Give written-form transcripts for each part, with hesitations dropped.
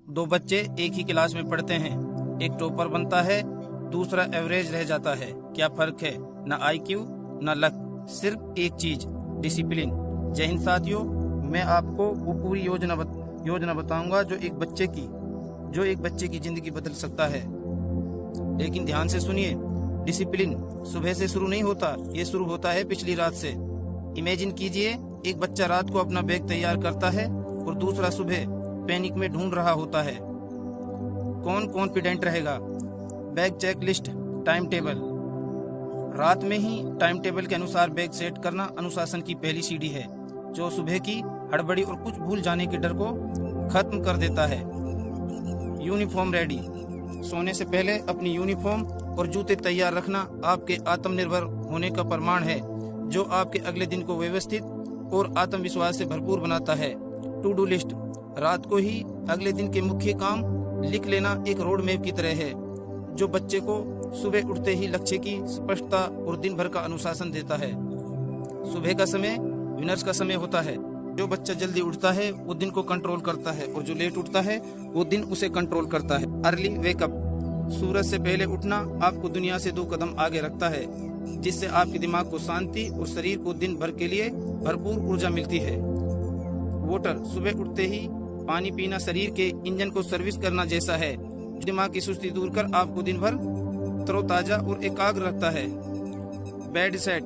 दो बच्चे एक ही क्लास में पढ़ते हैं, एक टॉपर बनता है, दूसरा एवरेज रह जाता है। क्या फर्क है? ना आईक्यू ना लक, सिर्फ एक चीज, डिसिप्लिन। जय हिंद साथियों, मैं आपको वो पूरी योजना बताऊंगा जो एक बच्चे की जिंदगी बदल सकता है। लेकिन ध्यान से सुनिए, डिसिप्लिन सुबह से शुरू नहीं होता, ये शुरू होता है पिछली रात से। इमेजिन कीजिए, एक बच्चा रात को अपना बैग तैयार करता है और दूसरा सुबह पैनिक में ढूंढ रहा होता है कौन कॉन्फिडेंट रहेगा। Bag checklist, timetable. रात में ही टाइम टेबल के अनुसार बैग सेट करना अनुशासन की पहली सीढ़ी है, जो सुबह की हड़बड़ी और कुछ भूल जाने के डर को खत्म कर देता है। यूनिफॉर्म रेडी, सोने से पहले अपनी यूनिफॉर्म और जूते तैयार रखना आपके आत्मनिर्भर होने का प्रमाण है, जो आपके अगले दिन को व्यवस्थित और आत्मविश्वास से भरपूर बनाता है। टू डू लिस्ट, रात को ही अगले दिन के मुख्य काम लिख लेना एक रोड मैप की तरह है, जो बच्चे को सुबह उठते ही लक्ष्य की स्पष्टता और दिन भर का अनुशासन देता है। सुबह का समय विनर्स का समय होता है। जो बच्चा जल्दी उठता है वो दिन को कंट्रोल करता है, और जो लेट उठता है वो दिन उसे कंट्रोल करता है। अर्ली वेकअप, सूरज से पहले उठना आपको दुनिया से 2 कदम आगे रखता है, जिससे आपके दिमाग को शांति और शरीर को दिन भर के लिए भरपूर ऊर्जा मिलती है। वाटर, सुबह उठते ही पानी पीना शरीर के इंजन को सर्विस करना जैसा है, दिमाग की सुस्ती दूर कर आपको दिन भर तरोताजा और एकाग्र रखता है। बेड सेट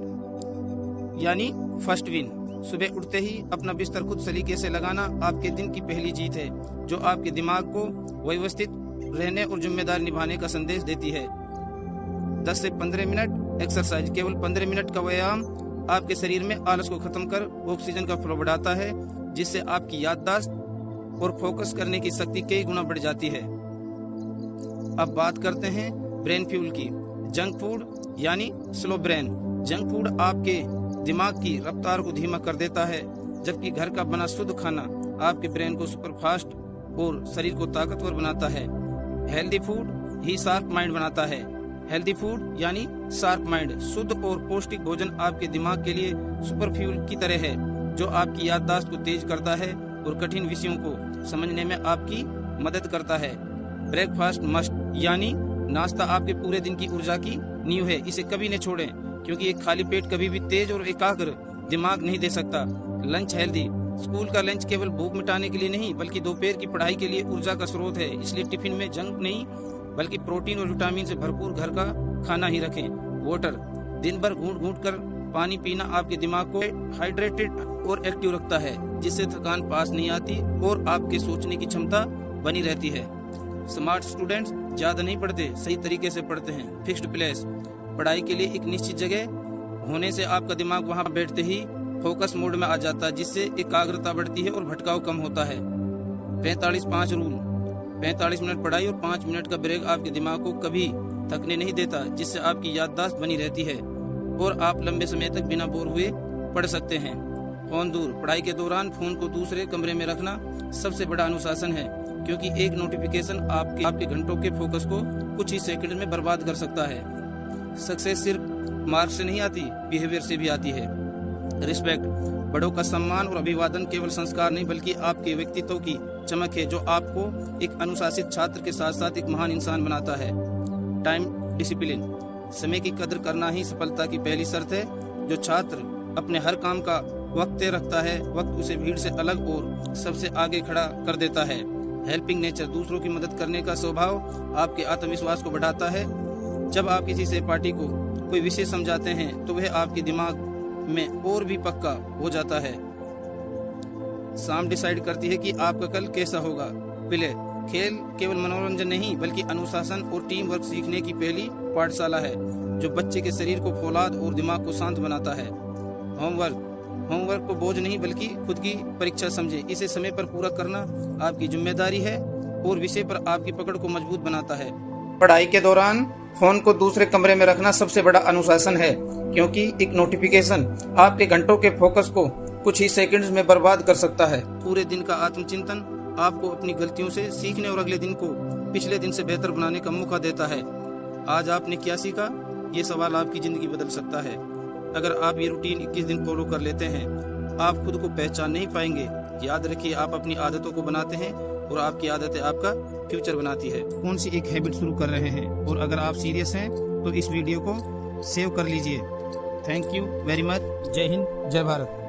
यानी फर्स्ट विन, सुबह उठते ही अपना बिस्तर खुद सलीके से लगाना आपके दिन की पहली जीत है, जो आपके दिमाग को व्यवस्थित रहने और जिम्मेदारी निभाने का संदेश देती है। 10 से 15 मिनट एक्सरसाइज, केवल 15 मिनट का व्यायाम आपके शरीर में आलस को खत्म कर ऑक्सीजन का फ्लो बढ़ाता है, जिससे आपकी याददाश्त और फोकस करने की शक्ति कई गुना बढ़ जाती है। अब बात करते हैं ब्रेन फ्यूल की। जंक फूड यानी स्लो ब्रेन। जंक फूड आपके दिमाग की रफ्तार को धीमा कर देता है, जबकि घर का बना शुद्ध खाना आपके ब्रेन को सुपरफास्ट और शरीर को ताकतवर बनाता है। हेल्दी फूड ही शार्प माइंड बनाता है। हेल्दी फूड यानी शार्प माइंड, शुद्ध और पौष्टिक भोजन आपके दिमाग के लिए सुपर फ्यूल की तरह है, जो आपकी याददाश्त को तेज करता है और कठिन विषयों को समझने में आपकी मदद करता है। ब्रेकफास्ट मस्ट यानी नाश्ता आपके पूरे दिन की ऊर्जा की नींव है, इसे कभी न छोड़ें, क्योंकि एक खाली पेट कभी भी तेज और एकाग्र दिमाग नहीं दे सकता। लंच हेल्दी, स्कूल का लंच केवल भूख मिटाने के लिए नहीं, बल्कि दोपहर की पढ़ाई के लिए ऊर्जा का स्रोत है। इसलिए टिफिन में जंक नहीं, बल्कि प्रोटीन और विटामिन से भरपूर घर का खाना ही रखें। वाटर, दिन भर घूंट घूंट कर पानी पीना आपके दिमाग को हाइड्रेटेड और एक्टिव रखता है, जिससे थकान पास नहीं आती और आपके सोचने की क्षमता बनी रहती है। स्मार्ट स्टूडेंट्स ज्यादा नहीं पढ़ते, सही तरीके से पढ़ते हैं। फिक्स्ड प्लेस, पढ़ाई के लिए एक निश्चित जगह होने से आपका दिमाग वहां बैठते ही फोकस मोड में आ जाता है, जिससे एकाग्रता बढ़ती है और भटकाव कम होता है। 45-5 रूल, 45 मिनट पढ़ाई और 5 मिनट का ब्रेक आपके दिमाग को कभी थकने नहीं देता, जिससे आपकी याददाश्त बनी रहती है और आप लंबे समय तक बिना बोर हुए पढ़ सकते हैं। फोन दूर, पढ़ाई के दौरान फोन को दूसरे कमरे में रखना सबसे बड़ा अनुशासन है, क्योंकि एक नोटिफिकेशन आपके घंटों के फोकस को कुछ ही सेकंड में बर्बाद कर सकता है। सक्सेस सिर्फ मार्क से नहीं आती, बिहेवियर से भी आती है। रिस्पेक्ट, बड़ों का सम्मान और अभिवादन केवल संस्कार नहीं, बल्कि आपके व्यक्तित्व की चमक है, जो आपको एक अनुशासित छात्र के साथ साथ एक महान इंसान बनाता है। टाइम डिसिप्लिन, समय की कदर करना ही सफलता की पहली शर्त है। जो छात्र अपने हर काम का वक्त तय रखता है, वक्त उसे भीड़ से अलग और सबसे आगे खड़ा कर देता है। हेल्पिंग नेचर, दूसरों की मदद करने का स्वभाव आपके आत्मविश्वास को बढ़ाता है। जब आप किसी सहपाठी को कोई विषय समझाते हैं, तो वह आपके दिमाग में और भी पक्का हो जाता है। शाम डिसाइड करती है कि आपका कल कैसा होगा। प्ले, खेल केवल मनोरंजन नहीं, बल्कि अनुशासन और टीम वर्क सीखने की पहली पाठशाला है, जो बच्चे के शरीर को फौलाद और दिमाग को शांत बनाता है। होमवर्क को बोझ नहीं, बल्कि खुद की परीक्षा समझे। इसे समय पर पूरा करना आपकी जिम्मेदारी है और विषय पर आपकी पकड़ को मजबूत बनाता है। पढ़ाई के दौरान फोन को दूसरे कमरे में रखना सबसे बड़ा अनुशासन है, क्योंकि एक नोटिफिकेशन आपके घंटों के फोकस को कुछ ही सेकंड्स में बर्बाद कर सकता है। पूरे दिन का आत्मचिंतन आपको अपनी गलतियों से सीखने और अगले दिन को पिछले दिन से बेहतर बनाने का मौका देता है। आज आपने क्या सीखा, ये सवाल आपकी जिंदगी बदल सकता है। अगर आप ये रूटीन 21 दिन फॉलो कर लेते हैं, आप खुद को पहचान नहीं पाएंगे। याद रखिए, आप अपनी आदतों को बनाते हैं और आपकी आदतें आपका फ्यूचर बनाती है। कौन सी एक हैबिट शुरू कर रहे हैं, और अगर आप सीरियस हैं तो इस वीडियो को सेव कर लीजिए। Thank you very much. जय हिंद, जय भारत।